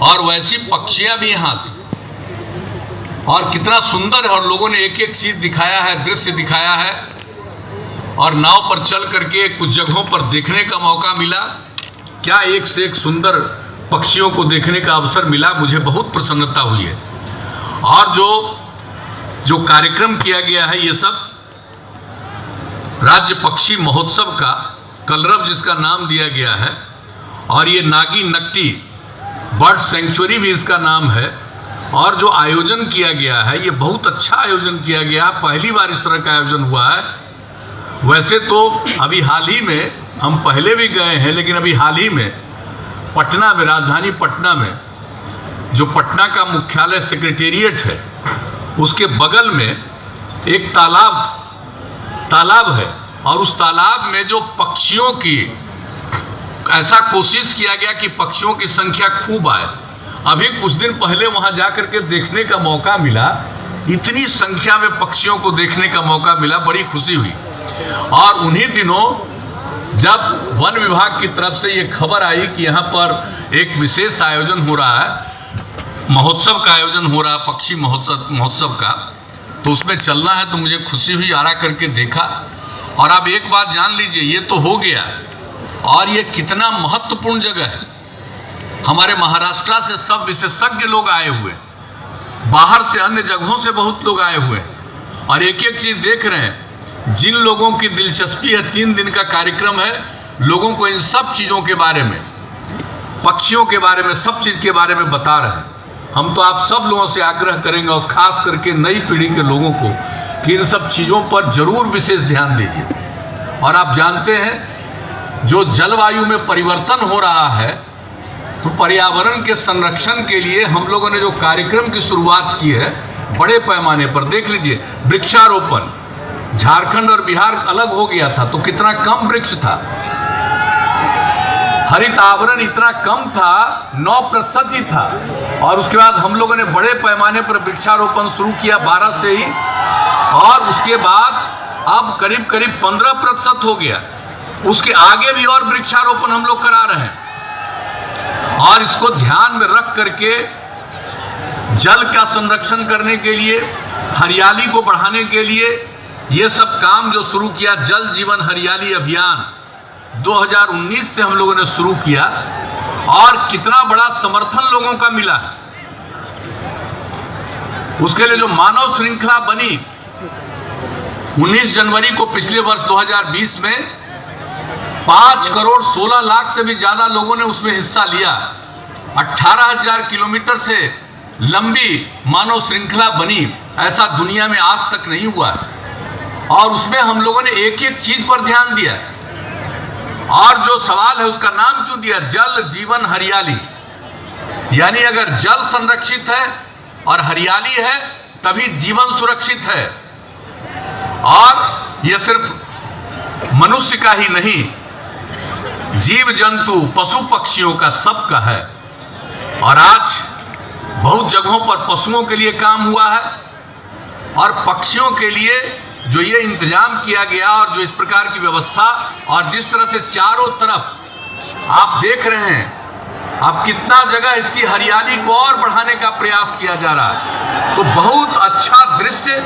और वैसी पक्षियां भी यहाँ थी। और कितना सुंदर है, और लोगों ने एक एक चीज दिखाया है, दृश्य दिखाया है, और नाव पर चल करके कुछ जगहों पर देखने का मौका मिला। क्या एक से एक सुंदर पक्षियों को देखने का अवसर मिला, मुझे बहुत प्रसन्नता हुई है। और जो कार्यक्रम किया गया है, ये सब राज्य पक्षी महोत्सव का, कलरव जिसका नाम दिया गया है, और ये नागी नकटी बर्ड सेंचुरी भी इसका नाम है। और जो आयोजन किया गया है, ये बहुत अच्छा आयोजन किया गया है, पहली बार इस तरह का आयोजन हुआ है। वैसे तो अभी हाल ही में, हम पहले भी गए हैं, लेकिन अभी हाल ही में पटना में, राजधानी पटना में, जो पटना का मुख्यालय सेक्रेटेरिएट है, उसके बगल में एक तालाब है, और उस तालाब में जो पक्षियों की, ऐसा कोशिश किया गया कि पक्षियों की संख्या खूब आए। अभी कुछ दिन पहले वहां जाकर के देखने का मौका मिला, इतनी संख्या में पक्षियों को देखने का मौका मिला, बड़ी खुशी हुई। और उन्हीं दिनों जब वन विभाग की तरफ से ये खबर आई कि यहाँ पर एक विशेष आयोजन हो रहा है, महोत्सव का आयोजन हो रहा है, पक्षी महोत्सव का, तो उसमें चलना है, तो मुझे खुशी हुई, आरा करके देखा। और आप एक बात जान लीजिए, ये तो हो गया, और ये कितना महत्वपूर्ण जगह है। हमारे महाराष्ट्र से सब विशेषज्ञ लोग आए हुए, बाहर से अन्य जगहों से बहुत लोग आए हुए, और एक एक चीज देख रहे हैं। जिन लोगों की दिलचस्पी है, 3 दिन का कार्यक्रम है, लोगों को इन सब चीजों के बारे में, पक्षियों के बारे में, सब चीज के बारे में बता रहे हैं। हम तो आप सब लोगों से आग्रह करेंगे, और खास करके नई पीढ़ी के लोगों को, कि इन सब चीजों पर जरूर विशेष ध्यान दीजिए। और आप जानते हैं, जो जलवायु में परिवर्तन हो रहा है, तो पर्यावरण के संरक्षण के लिए हम लोगों ने जो कार्यक्रम की शुरुआत की है, बड़े पैमाने पर देख लीजिए, वृक्षारोपण। झारखंड और बिहार अलग हो गया था, तो कितना कम वृक्ष था, हरित आवरण इतना कम था, 9% ही था। और उसके बाद हम लोगों ने बड़े पैमाने पर वृक्षारोपण शुरू किया 12 से ही, और उसके बाद अब करीब 15% हो गया। उसके आगे भी और वृक्षारोपण हम लोग करा रहे हैं। और इसको ध्यान में रख करके जल का संरक्षण करने के लिए, हरियाली को बढ़ाने के लिए, ये सब काम जो शुरू किया, जल जीवन हरियाली अभियान 2019 से हम लोगों ने शुरू किया, और कितना बड़ा समर्थन लोगों का मिला। उसके लिए जो मानव श्रृंखला बनी, 19 जनवरी को पिछले वर्ष 2020 में 5 करोड़ 16 लाख से भी ज्यादा लोगों ने उसमें हिस्सा लिया। 18,000 किलोमीटर से लंबी मानव श्रृंखला बनी, ऐसा दुनिया में आज तक नहीं हुआ। और उसमें हम लोगों ने एक एक चीज पर ध्यान दिया, और जो सवाल है उसका नाम क्यों दिया, जल जीवन हरियाली। यानी अगर जल संरक्षित है और हरियाली है, तभी जीवन सुरक्षित है। और यह सिर्फ मनुष्य का ही नहीं, जीव जंतु, पशु पक्षियों का, सबका है। और आज बहुत जगहों पर पशुओं के लिए काम हुआ है, और पक्षियों के लिए जो ये इंतजाम किया गया, और जो इस प्रकार की व्यवस्था, और जिस तरह से चारों तरफ आप देख रहे हैं, अब कितना जगह इसकी हरियाली को और बढ़ाने का प्रयास किया जा रहा है, तो बहुत अच्छा दृश्य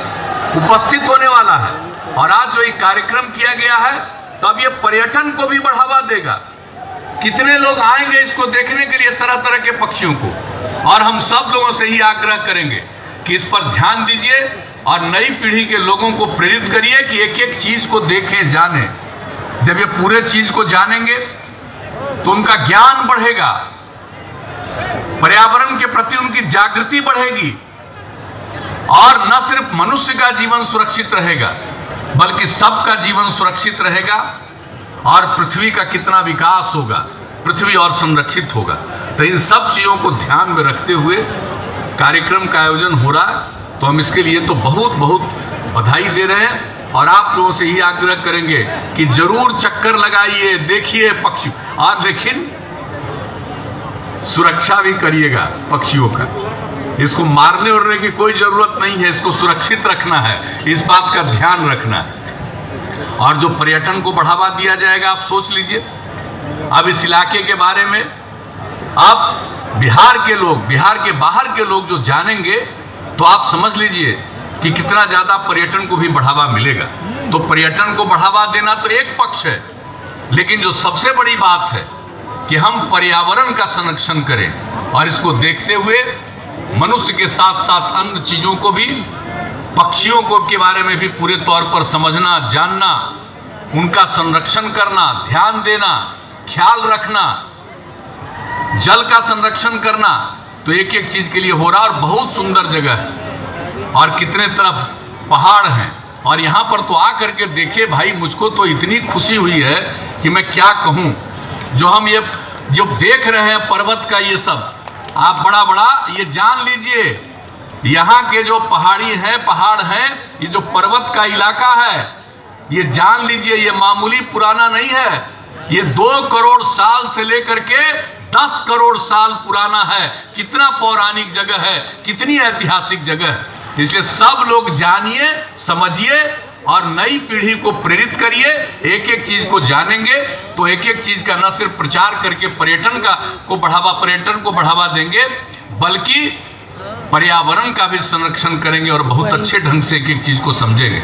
उपस्थित होने वाला है। और आज जो एक कार्यक्रम किया गया है, तब ये पर्यटन को भी बढ़ावा देगा। कितने लोग आएंगे इसको देखने के लिए, तरह तरह के पक्षियों को। और हम सब लोगों से ही आग्रह करेंगे कि इस पर ध्यान दीजिए, और नई पीढ़ी के लोगों को प्रेरित करिए कि एक एक चीज को देखें, जानें। जब ये पूरे चीज को जानेंगे, तो उनका ज्ञान बढ़ेगा, पर्यावरण के प्रति उनकी जागृति बढ़ेगी, और न सिर्फ मनुष्य का जीवन सुरक्षित रहेगा, बल्कि सबका जीवन सुरक्षित रहेगा, और पृथ्वी का कितना विकास होगा, पृथ्वी और संरक्षित होगा। तो इन सब चीजों को ध्यान में रखते हुए कार्यक्रम का आयोजन हो रहा है, तो हम इसके लिए तो बहुत बहुत बधाई दे रहे हैं। और आप लोगों से ही आग्रह करेंगे कि जरूर चक्कर लगाइए, देखिए पक्षी, और देखिए सुरक्षा भी करिएगा पक्षियों का। इसको मारने उड़ने की कोई जरूरत नहीं है, इसको सुरक्षित रखना है, इस बात का ध्यान रखना है। और जो पर्यटन को बढ़ावा दिया जाएगा, आप सोच लीजिए, अब इस इलाके के बारे में, अब बिहार के लोग, बिहार के बाहर के लोग जो जानेंगे तो आप समझ लीजिए कि कितना ज़्यादा पर्यटन को भी बढ़ावा मिलेगा। तो पर्यटन को बढ़ावा देना तो एक पक्ष है, लेकिन जो सबसे बड़ी बात है कि हम पर्यावरण का संरक्षण करें और इसको देखते हुए मनुष्य के साथ साथ अन्य चीज़ों को भी, पक्षियों को के बारे में भी पूरे तौर पर समझना, जानना, उनका संरक्षण करना, ध्यान देना, ख्याल रखना, जल का संरक्षण करना, तो एक एक चीज़ के लिए हो रहा। और बहुत सुंदर जगह है और कितने तरफ पहाड़ हैं, और यहाँ पर तो आ करके देखिए भाई, मुझको तो इतनी खुशी हुई है कि मैं क्या कहूँ। जो हम ये जो देख रहे हैं पर्वत का, ये सब आप बड़ा बड़ा ये जान लीजिए, यहाँ के जो पहाड़ हैं, ये जो पर्वत का इलाका है, ये जान लीजिए ये मामूली पुराना नहीं है। ये 2 करोड़ साल से लेकर के 10 करोड़ साल पुराना है। कितना पौराणिक जगह है, कितनी ऐतिहासिक जगह है। इसलिए सब लोग जानिए, समझिए और नई पीढ़ी को प्रेरित करिए। एक एक चीज को जानेंगे तो एक एक चीज का न सिर्फ प्रचार करके पर्यटन को बढ़ावा देंगे, बल्कि पर्यावरण का भी संरक्षण करेंगे और बहुत अच्छे ढंग से एक एक चीज को समझेंगे।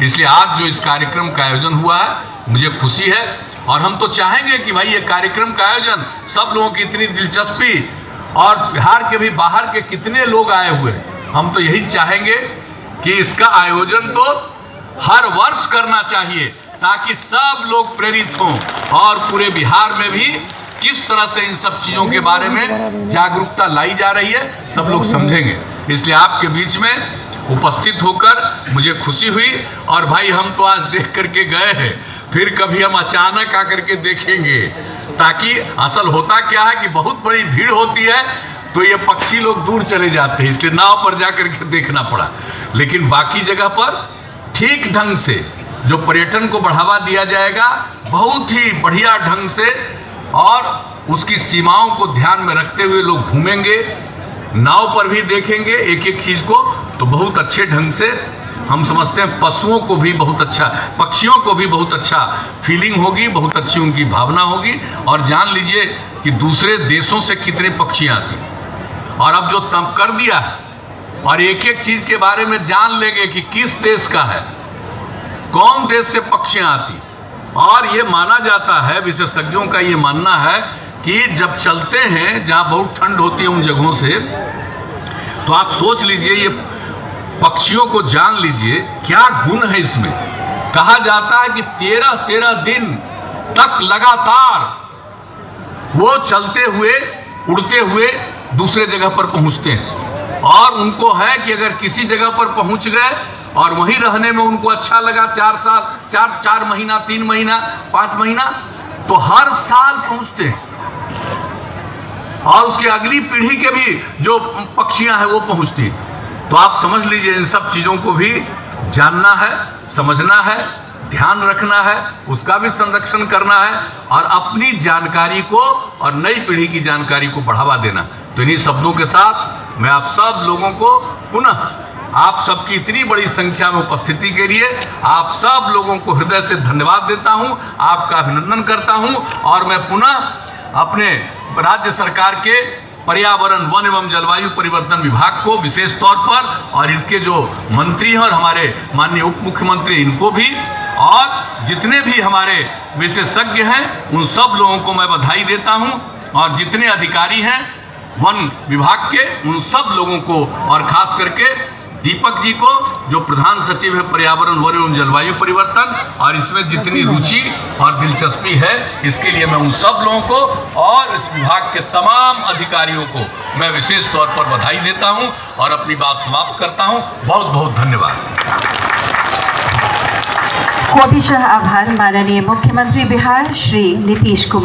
इसलिए आज जो इस कार्यक्रम का आयोजन हुआ है, मुझे खुशी है। और हम तो चाहेंगे कि भाई ये कार्यक्रम का आयोजन, सब लोगों की इतनी दिलचस्पी, और बिहार के भी बाहर के कितने लोग आए हुए, हम तो यही चाहेंगे कि इसका आयोजन तो हर वर्ष करना चाहिए, ताकि सब लोग प्रेरित हों और पूरे बिहार में भी किस तरह से इन सब चीज़ों के बारे में जागरूकता लाई जा रही है, सब लोग समझेंगे। इसलिए आपके बीच में उपस्थित होकर मुझे खुशी हुई। और भाई हम तो आज देख करके गए हैं, फिर कभी हम अचानक आकर के देखेंगे, ताकि असल होता क्या है कि बहुत बड़ी भीड़ होती है तो ये पक्षी लोग दूर चले जाते हैं, इसलिए नाव पर जाकर के देखना पड़ा। लेकिन बाकी जगह पर ठीक ढंग से जो पर्यटन को बढ़ावा दिया जाएगा, बहुत ही बढ़िया ढंग से, और उसकी सीमाओं को ध्यान में रखते हुए लोग घूमेंगे, नाव पर भी देखेंगे एक एक चीज़ को, तो बहुत अच्छे ढंग से हम समझते हैं पशुओं को भी बहुत अच्छा, पक्षियों को भी बहुत अच्छा फीलिंग होगी, बहुत अच्छी उनकी भावना होगी। और जान लीजिए कि दूसरे देशों से कितने पक्षी आते हैं, और अब जो तब कर दिया है, और एक एक चीज़ के बारे में जान लेंगे कि किस देश का है, कौन देश से पक्षियाँ आती। और ये माना जाता है, विशेषज्ञों का ये मानना है कि जब चलते हैं जहाँ बहुत ठंड होती है उन जगहों से, तो आप सोच लीजिए, ये पक्षियों को जान लीजिए क्या गुण है इसमें। कहा जाता है कि 13 दिन तक लगातार वो चलते हुए, उड़ते हुए दूसरे जगह पर पहुंचते हैं, और उनको है कि अगर किसी जगह पर पहुंच गए और वहीं रहने में उनको अच्छा लगा, 4 महीना, 3 महीना, 5 महीना, तो हर साल पहुंचते हैं, और उसकी अगली पीढ़ी के भी जो पक्षियां हैं वो पहुंचती हैं। तो आप समझ लीजिए इन सब चीज़ों को भी जानना है, समझना है, ध्यान रखना है, उसका भी संरक्षण करना है, और अपनी जानकारी को और नई पीढ़ी की जानकारी को बढ़ावा देना। तो इन्हीं शब्दों के साथ मैं आप सब लोगों को पुनः, आप सबकी इतनी बड़ी संख्या में उपस्थिति के लिए आप सब लोगों को हृदय से धन्यवाद देता हूं, आपका अभिनंदन करता हूं। और मैं पुनः अपने राज्य सरकार के पर्यावरण, वन एवं जलवायु परिवर्तन विभाग को विशेष तौर पर, और इनके जो मंत्री हैं और हमारे माननीय उप मुख्यमंत्री, इनको भी, और जितने भी हमारे विशेषज्ञ हैं उन सब लोगों को मैं बधाई देता हूं, और जितने अधिकारी हैं वन विभाग के, उन सब लोगों को, और खास करके दीपक जी को जो प्रधान सचिव है पर्यावरण, वन एवं जलवायु परिवर्तन, और इसमें जितनी रुचि और दिलचस्पी है, इसके लिए मैं उन सब लोगों को और इस विभाग के तमाम अधिकारियों को मैं विशेष तौर पर बधाई देता हूं और अपनी बात समाप्त करता हूं। बहुत बहुत धन्यवाद। कोटिशः आभार माननीय मुख्यमंत्री बिहार श्री नीतीश कुमार।